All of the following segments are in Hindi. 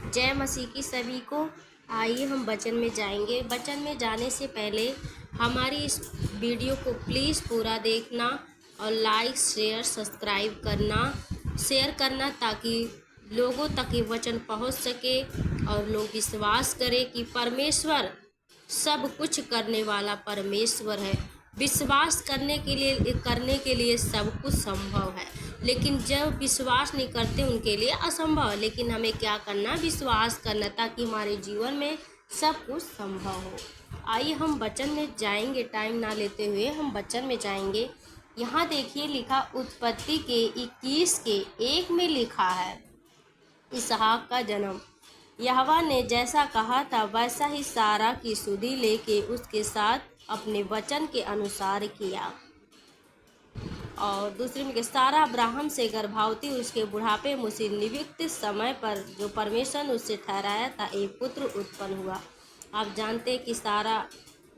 जय मसीह की सभी को। आइए हम वचन में जाएंगे। वचन में जाने से पहले हमारी इस वीडियो को प्लीज़ पूरा देखना और लाइक शेयर सब्सक्राइब शेयर करना ताकि लोगों तक ये वचन पहुंच सके और लोग विश्वास करें कि परमेश्वर सब कुछ करने वाला परमेश्वर है। विश्वास करने के लिए सब कुछ संभव है, लेकिन जब विश्वास नहीं करते उनके लिए असंभव है। लेकिन हमें क्या करना, विश्वास करना, ताकि हमारे जीवन में सब कुछ संभव हो। आइए हम वचन में जाएंगे। टाइम ना लेते हुए हम वचन में जाएंगे। यहाँ देखिए लिखा, उत्पत्ति के 21:1 में लिखा है, इसहाक का जन्म। यहोवा ने जैसा कहा था वैसा ही सारा की सुधि लेके उसके साथ अपने वचन के अनुसार किया। और दूसरी में सारा अब्राहम से गर्भवती उसके बुढ़ापे में उसे नियुक्त समय पर जो परमेश्वर ने उससे ठहराया था एक पुत्र उत्पन्न हुआ। आप जानते हैं कि सारा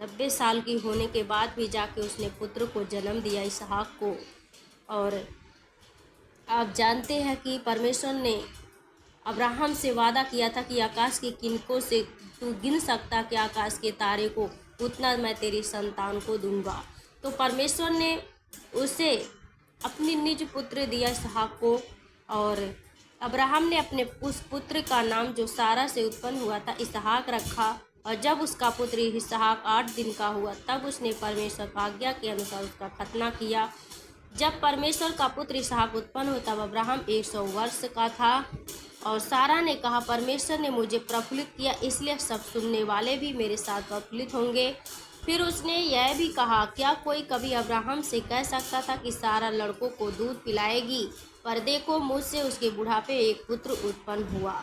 90 साल की होने के बाद भी जाके उसने पुत्र को जन्म दिया, इसहाक को। और आप जानते हैं कि परमेश्वर ने अब्राहम से वादा किया था कि आकाश के किनकों से तू गिन सकता कि आकाश के तारे को, उतना मैं तेरी संतान को दूंगा। तो परमेश्वर ने उसे अपनी निज पुत्र दिया इसहाक को, और अब्राहम ने अपने उस पुत्र का नाम जो सारा से उत्पन्न हुआ था इसहाक रखा। और जब उसका पुत्र इसहाक 8 दिन का हुआ तब उसने परमेश्वर की आज्ञा के अनुसार उसका खतना किया। जब परमेश्वर का पुत्र इसहाक उत्पन्न हुआ तब अब्राहम 100 वर्ष का था। और सारा ने कहा, परमेश्वर ने मुझे प्रफुल्लित किया, इसलिए सब सुनने वाले भी मेरे साथ प्रफुल्लित होंगे। फिर उसने यह भी कहा, क्या कोई कभी अब्राहम से कह सकता था कि सारा लड़कों को दूध पिलाएगी? पर देखो, मुझसे उसके बुढ़ापे एक पुत्र उत्पन्न हुआ।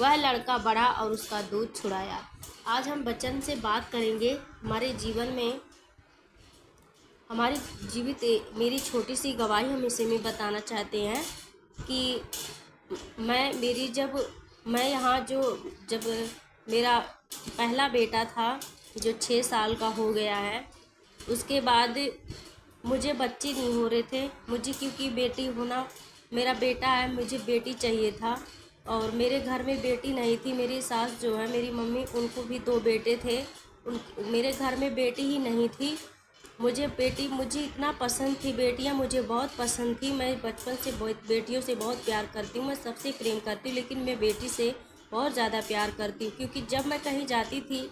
वह लड़का बढ़ा और उसका दूध छुड़ाया। आज हम वचन से बात करेंगे। हमारे जीवन में हमारी मेरी छोटी सी गवाही हम इसे में बताना चाहते हैं कि जब मेरा पहला बेटा था जो 6 साल का हो गया है, उसके बाद मुझे बच्चे नहीं हो रहे थे। मुझे क्योंकि बेटी होना, मेरा बेटा है, मुझे बेटी चाहिए था। और मेरे घर में बेटी नहीं थी। मेरी सास जो है, मेरी मम्मी, उनको भी 2 बेटे थे। मेरे घर में बेटी ही नहीं थी। मुझे इतना पसंद थी, बेटियां मुझे बहुत पसंद थी। मैं बचपन से बेटियों से बहुत प्यार करती हूँ। मैं सबसे प्रेम करती हूँ, लेकिन मैं बेटी से बहुत ज़्यादा प्यार करती हूँ। क्योंकि जब मैं कहीं जाती थी,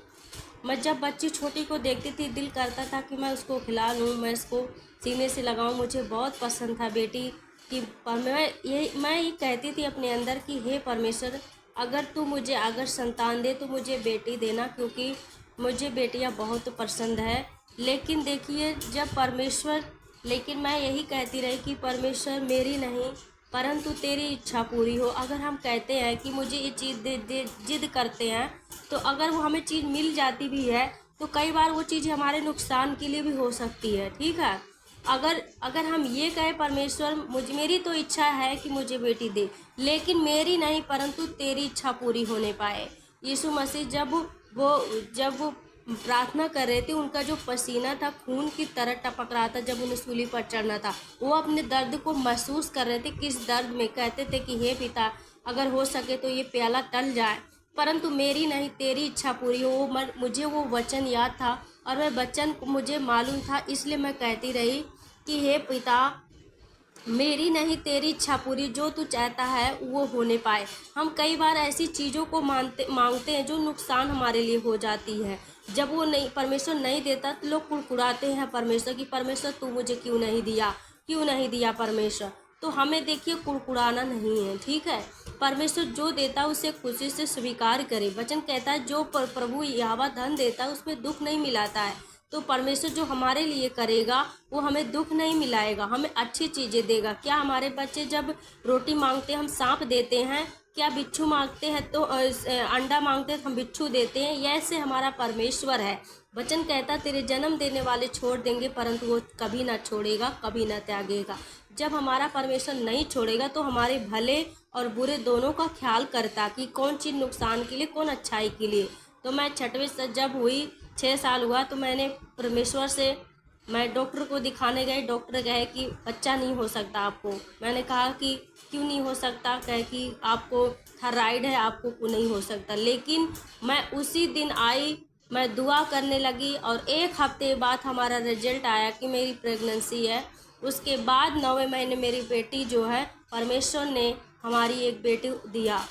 मैं जब बच्ची छोटी को देखती थी, दिल करता था कि मैं उसको खिला लूँ, मैं इसको सीने से लगाऊँ। मुझे बहुत पसंद था बेटी की। पर मैं ये कहती थी अपने अंदर कि हे परमेश्वर, अगर तू मुझे अगर संतान दे तो मुझे बेटी देना, क्योंकि मुझे बेटियां बहुत पसंद है। लेकिन देखिए, लेकिन मैं यही कहती रही कि परमेश्वर, मेरी नहीं परंतु तेरी इच्छा पूरी हो। अगर हम कहते हैं कि मुझे ये चीज़ दे जिद करते हैं, तो अगर वो हमें चीज़ मिल जाती भी है तो कई बार वो चीज़ हमारे नुकसान के लिए भी हो सकती है। ठीक है, अगर हम ये कहें, परमेश्वर मेरी तो इच्छा है कि मुझे बेटी दे, लेकिन मेरी नहीं परंतु तेरी इच्छा पूरी होने पाए। यीशु मसीह जब वो प्रार्थना कर रहे थे, उनका जो पसीना था खून की तरह टपक रहा था। जब उन्हें सूली पर चढ़ना था, वो अपने दर्द को महसूस कर रहे थे। किस दर्द में कहते थे कि हे पिता, अगर हो सके तो ये प्याला टल जाए, परंतु मेरी नहीं तेरी इच्छा पूरी हो। मुझे वो वचन याद था और वह वचन मुझे मालूम था, इसलिए मैं कहती रही कि हे पिता, मेरी नहीं तेरी इच्छा पूरी, जो तू चाहता है वो होने पाए। हम कई बार ऐसी चीज़ों को मांगते हैं जो नुकसान हमारे लिए हो जाती है। जब वो नहीं, परमेश्वर नहीं देता तो लोग कुड़कुड़ाते हैं परमेश्वर की, परमेश्वर तू मुझे क्यों नहीं दिया परमेश्वर। तो हमें देखिए कुड़कुड़ाना नहीं है, ठीक है। परमेश्वर जो देता है उसे खुशी से स्वीकार करे। वचन कहता है जो प्रभु यहोवा धन देता है उसमें दुख नहीं मिलाता है। तो परमेश्वर जो हमारे लिए करेगा वो हमें दुख नहीं मिलाएगा, हमें अच्छी चीज़ें देगा। क्या हमारे बच्चे जब रोटी मांगते हैं हम सांप देते हैं? क्या बिच्छू मांगते हैं तो अंडा मांगते हैं तो हम बिच्छू देते हैं? ये ऐसे हमारा परमेश्वर है। वचन कहता तेरे जन्म देने वाले छोड़ देंगे परंतु वो कभी ना छोड़ेगा, कभी ना त्यागेगा। जब हमारा परमेश्वर नहीं छोड़ेगा तो हमारे भले और बुरे दोनों का ख्याल करता कि कौन चीज़ नुकसान के लिए, कौन अच्छाई के लिए। तो मैं 6वें से जब हुई, 6 साल हुआ, तो मैंने परमेश्वर से मैं डॉक्टर को दिखाने गए, डॉक्टर कहे कि बच्चा नहीं हो सकता आपको। मैंने कहा कि क्यों नहीं हो सकता? कहे कि आपको थायराइड है, आपको नहीं हो सकता। लेकिन मैं उसी दिन आई, मैं दुआ करने लगी और 1 हफ्ते बाद हमारा रिजल्ट आया कि मेरी प्रेगनेंसी है। उसके बाद 9वें महीने मेरी बेटी जो है, परमेश्वर ने हमारी एक बेटी दिया।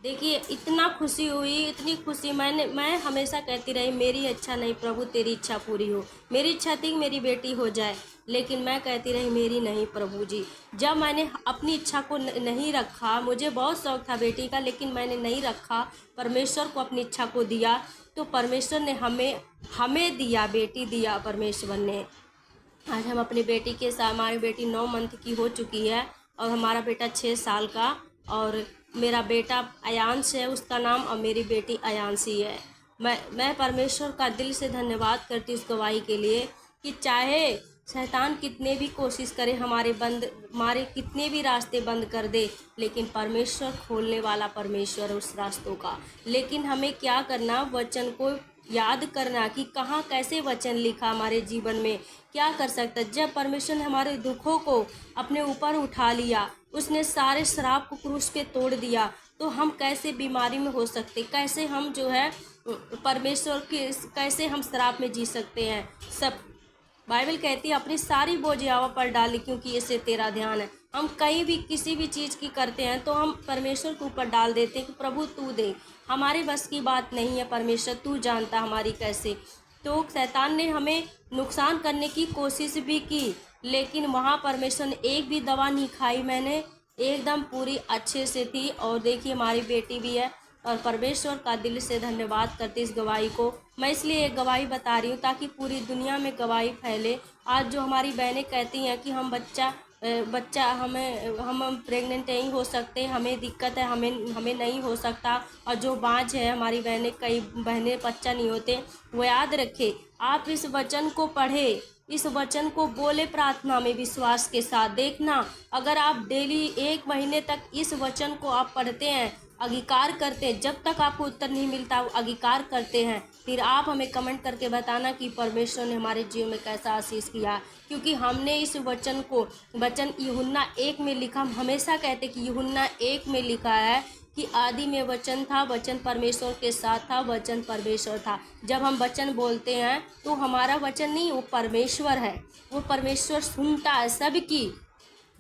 देखिए इतना खुशी हुई, इतनी खुशी। मैं हमेशा कहती रही मेरी इच्छा नहीं प्रभु तेरी इच्छा पूरी हो। मेरी इच्छा थी कि मेरी बेटी हो जाए, लेकिन मैं कहती रही मेरी नहीं प्रभु जी। जब मैंने अपनी इच्छा को नहीं रखा, मुझे बहुत शौक था बेटी का, लेकिन मैंने नहीं रखा, परमेश्वर को अपनी इच्छा को दिया, तो परमेश्वर ने हमें दिया, बेटी दिया परमेश्वर ने। आज हम अपनी बेटी के साथ, हमारी बेटी 9 मंथ की हो चुकी है और हमारा बेटा 6 साल का, और मेरा बेटा अयांश है उसका नाम, और मेरी बेटी अयांशी है। मैं परमेश्वर का दिल से धन्यवाद करती हूँ उस गवाही के लिए कि चाहे शैतान कितने भी कोशिश करे हमारे कितने भी रास्ते बंद कर दे, लेकिन परमेश्वर खोलने वाला परमेश्वर है उस रास्तों का। लेकिन हमें क्या करना, वचन को याद करना कि कहाँ कैसे वचन लिखा हमारे जीवन में, क्या कर सकता। जब परमेश्वर ने हमारे दुखों को अपने ऊपर उठा लिया, उसने सारे श्राप को क्रूस पे तोड़ दिया, तो हम कैसे बीमारी में हो सकते, कैसे हम जो है परमेश्वर के, कैसे हम श्राप में जी सकते हैं। सब बाइबल कहती है अपनी सारी बोझ यहोवा पर डाली क्योंकि इससे तेरा ध्यान है। हम कहीं भी किसी भी चीज़ की करते हैं तो हम परमेश्वर के ऊपर डाल देते हैं कि प्रभु तू दे, हमारे बस की बात नहीं है, परमेश्वर तू जानता हमारी कैसे। तो शैतान ने हमें नुकसान करने की कोशिश भी की, लेकिन वहाँ परमेश्वर ने एक भी दवा नहीं खाई, मैंने एकदम पूरी अच्छे से थी। और देखिए हमारी बेटी भी है, और परमेश्वर का दिल से धन्यवाद करती इस गवाही को। मैं इसलिए एक गवाही बता रही हूँ ताकि पूरी दुनिया में गवाही फैले। आज जो हमारी बहनें कहती हैं कि हम बच्चा हम प्रेग्नेंट नहीं हो सकते, हमें दिक्कत है, हमें नहीं हो सकता, और जो बाँझ है हमारी बहनें, कई बहनें बच्चा नहीं होते, वो याद रखे, आप इस वचन को पढ़े, इस वचन को बोले प्रार्थना में विश्वास के साथ। देखना अगर आप डेली 1 महीने तक इस वचन को आप पढ़ते हैं, अंगीकार करते हैं, जब तक आपको उत्तर नहीं मिलता अंगीकार करते हैं, फिर आप हमें कमेंट करके बताना कि परमेश्वर ने हमारे जीवन में कैसा आशीष किया। क्योंकि हमने इस वचन यूहन्ना 1 में लिखा, हम हमेशा कहते कि यूहन्ना 1 में लिखा है कि आदि में वचन था, वचन परमेश्वर के साथ था, वचन परमेश्वर था। जब हम वचन बोलते हैं तो हमारा वचन नहीं, वो परमेश्वर है, वो परमेश्वर सुनता है सबकी,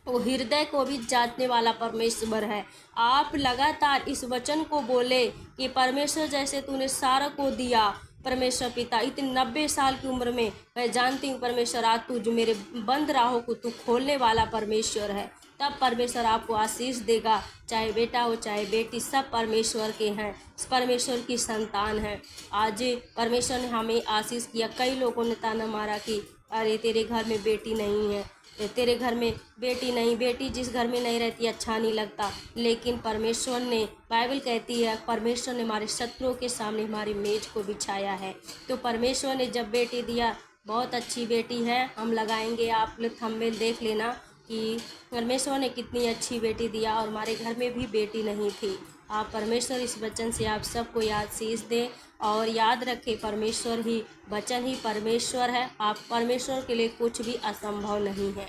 वो हृदय को भी जांचने वाला परमेश्वर है। आप लगातार इस वचन को बोले कि परमेश्वर जैसे तूने सारा को दिया, परमेश्वर पिता, इतनी 90 साल की उम्र में मैं जानती हूँ परमेश्वर आज तू जो मेरे बंद राहों को तू खोलने वाला परमेश्वर है, तब परमेश्वर आपको आशीष देगा। चाहे बेटा हो चाहे बेटी, सब परमेश्वर के हैं, परमेश्वर की संतान है। आज परमेश्वर ने हमें आशीष किया। कई लोगों ने ताना मारा कि अरे तेरे घर में बेटी नहीं है, तेरे घर में बेटी नहीं, बेटी जिस घर में नहीं रहती अच्छा नहीं लगता। लेकिन परमेश्वर ने, बाइबल कहती है परमेश्वर ने हमारे शत्रुओं के सामने हमारी मेज को बिछाया है। तो परमेश्वर ने जब बेटी दिया, बहुत अच्छी बेटी है, हम लगाएंगे, आप लोग थंबनेल देख लेना कि परमेश्वर ने कितनी अच्छी बेटी दिया, और हमारे घर में भी बेटी नहीं थी। आप परमेश्वर इस वचन से आप सबको आशीष दें, और याद रखें परमेश्वर ही, वचन ही परमेश्वर है। आप परमेश्वर के लिए कुछ भी असंभव नहीं है।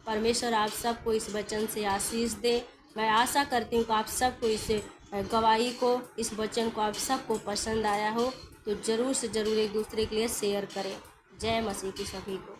परमेश्वर आप सबको इस वचन से आशीष दे। मैं आशा करती हूँ कि आप सबको इस गवाही को, इस वचन को आप सबको पसंद आया हो, तो ज़रूर से ज़रूर एक दूसरे के लिए शेयर करें। जय मसीह की सभी को।